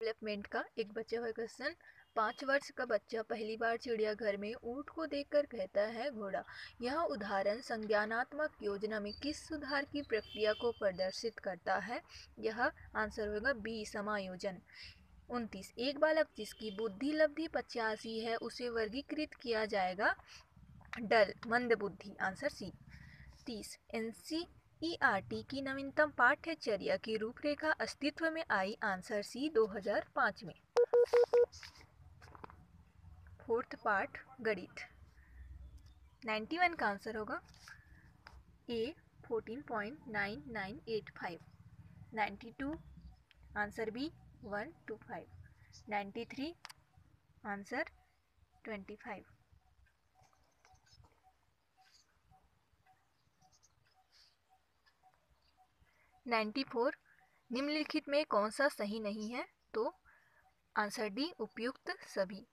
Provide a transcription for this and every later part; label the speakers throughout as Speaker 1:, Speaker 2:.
Speaker 1: Development का एक बचा हुआ क्वेश्चन। 5 वर्ष का बच्चा पहली बार चिड़ियाघर में ऊंट को देखकर कहता है घोड़ा। यह उदाहरण संज्ञानात्मक योजना में किस सुधार की प्रक्रिया को प्रदर्शित करता है? यह आंसर होगा बी, समायोजन। 29, एक बालक जिसकी बुद्धि लब्धि 85 है उसे वर्गीकृत किया जाएगा डल, मंद बुद्धि, आंसर सी। 30, एनसीईआरटी की नवीनतम पाठ्यचर्या की रूपरेखा अस्तित्व में आई, आंसर सी 2005 में। फोर्थ पार्ट गणित। 91 का आंसर होगा ए 14.9985। 92 आंसर बी 125। 93 आंसर 25। 94 निम्नलिखित में कौन सा सही नहीं है? तो आंसर डी, उपयुक्त सभी।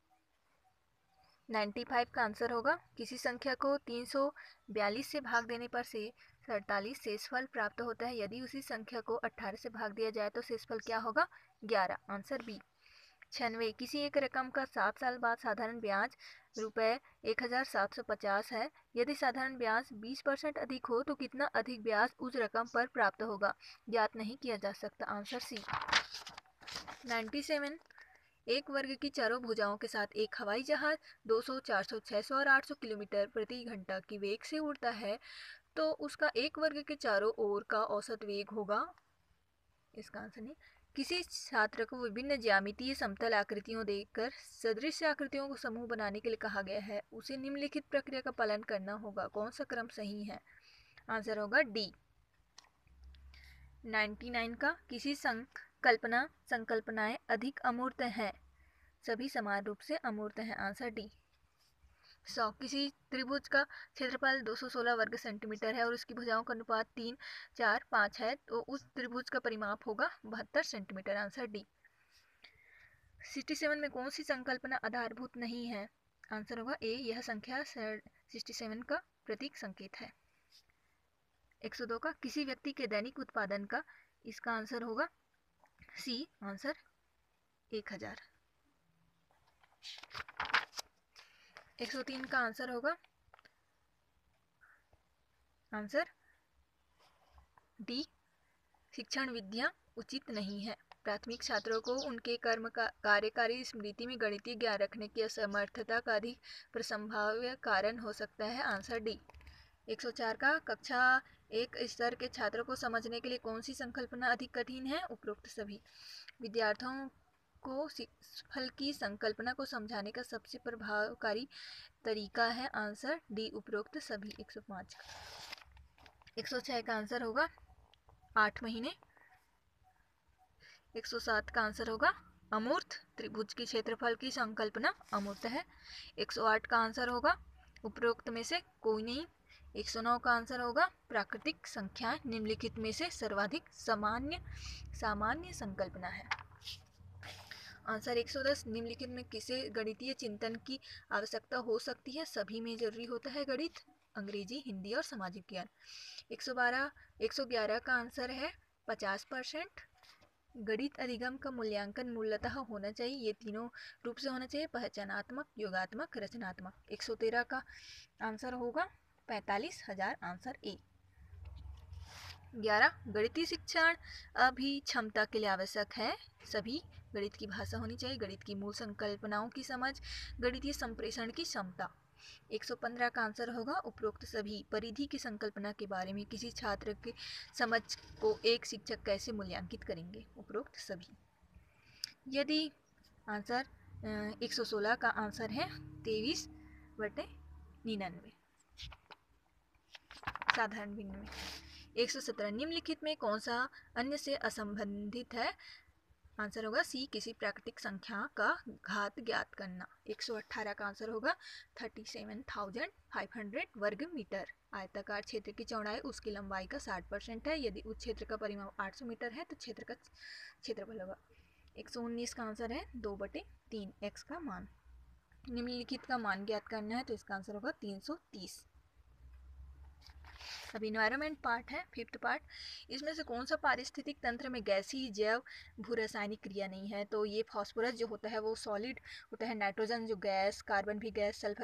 Speaker 1: 95 का आंसर होगा किसी संख्या को 342 से भाग देने पर से 47 शेषफल प्राप्त होता है। यदि उसी संख्या को 18 से भाग दिया जाए तो शेषफल क्या होगा? 11, आंसर बी। 96 किसी एक रकम का 7 साल बाद साधारण ब्याज रुपये 1750 है। यदि साधारण ब्याज 20% अधिक हो तो कितना अधिक ब्याज उस रकम पर प्राप्त होगा? ज्ञात नहीं किया जा सकता, आंसर सी। 97 एक वर्ग की चारों भुजाओं के साथ एक हवाई जहाज 200, 400, 600 और 800 किलोमीटर प्रति घंटा की वेग से उड़ता है तो उसका एक वर्ग के चारों ओर का औसत वेग होगा। इसका आंसर नहीं। किसी छात्र को विभिन्न ज्यामितीय समतल आकृतियों देकर सदृश आकृतियों को समूह बनाने के लिए कहा गया है, उसे निम्नलिखित प्रक्रिया का पालन करना होगा। कौन सा क्रम सही है? आंसर होगा डी। 99 का किसी संकल्पनाएं अधिक अमूर्त हैं, सभी समान रूप से अमूर्त हैं, आंसर डी। 100 किसी त्रिभुज का क्षेत्रफल 216 वर्ग सेंटीमीटर है और उसकी भुजाओं का अनुपात 3, 4, 5 है तो उस त्रिभुज का परिमाप होगा 72 सेंटीमीटर, आंसर डी। 67 में कौन सी संकल्पना आधारभूत नहीं है? आंसर होगा ए, यह संख्या 67 का प्रतीक संकेत है। 102 का किसी व्यक्ति के दैनिक उत्पादन का, इसका आंसर होगा सी, आंसर 1000। 103 का आंसर होगा आंसर डी, शिक्षण विद्या उचित नहीं है। प्राथमिक छात्रों को उनके कार्यकारी स्मृति में गणितीय ज्ञान रखने की असमर्थता का अधिक प्रसंभाव्य कारण हो सकता है, आंसर डी। 104 का कक्षा एक स्तर के छात्रों को समझने के लिए कौन सी संकल्पना अधिक कठिन है? उपरोक्त सभी। विद्यार्थियों को फल की संकल्पना को समझाने का सबसे प्रभावकारी तरीका है, आंसर डी, उपरोक्त सभी। 105 106 का आंसर होगा 8 महीने। 107 का आंसर होगा अमूर्त, त्रिभुज की क्षेत्रफल की संकल्पना अमूर्त है। 108 का आंसर होगा उपरोक्त में से कोई नहीं। 109 का आंसर होगा प्राकृतिक संख्याएं निम्नलिखित में से सर्वाधिक सामान्य संकल्पना है, आंसर 110 निम्नलिखित में किसे गणितीय चिंतन की आवश्यकता हो सकती है? सभी में जरूरी होता है गणित, अंग्रेजी, हिंदी और सामाजिक ज्ञान। 111 का आंसर है 50%। गणित अधिगम का मूल्यांकन मूलतः होना चाहिए, ये तीनों रूप से होना चाहिए, पहचानात्मक, योगात्मक, रचनात्मक। 113 का आंसर होगा 45,000, आंसर ए। 11 गणितीय शिक्षण अभिक्षमता के लिए आवश्यक है, सभी गणित की भाषा होनी चाहिए, गणित की मूल संकल्पनाओं की समझ, गणितीय संप्रेषण की क्षमता। 115 का आंसर होगा उपरोक्त सभी। परिधि की संकल्पना के बारे में किसी छात्र के समझ को एक शिक्षक कैसे मूल्यांकित करेंगे? उपरोक्त सभी। यदि आंसर 116 का आंसर है 23/99, साधारण भिन्न में। 117 निम्नलिखित में कौन सा अन्य से असंबंधित है? आंसर होगा सी, किसी प्राकृतिक संख्या का घात ज्ञात करना। 118 का आंसर होगा 37,500 वर्ग मीटर। आयताकार क्षेत्र की चौड़ाई उसकी लंबाई का 60% है। यदि उस क्षेत्र का परिमाप 800 मीटर है तो क्षेत्र का क्षेत्रफल होगा। 119 का आंसर है 2/3 x का मान। निम्नलिखित का मान ज्ञात करना है तो इसका आंसर होगा 330। अब इन्वायरमेंट पार्ट है, फिफ्थ पार्ट। इसमें से कौन सा पारिस्थितिक तंत्र में गैसीय जैव भू रासायनिक क्रिया नहीं है? तो ये फॉस्फोरस जो होता है वो सॉलिड होता है, नाइट्रोजन जो गैस, कार्बन भी गैस, सल्फर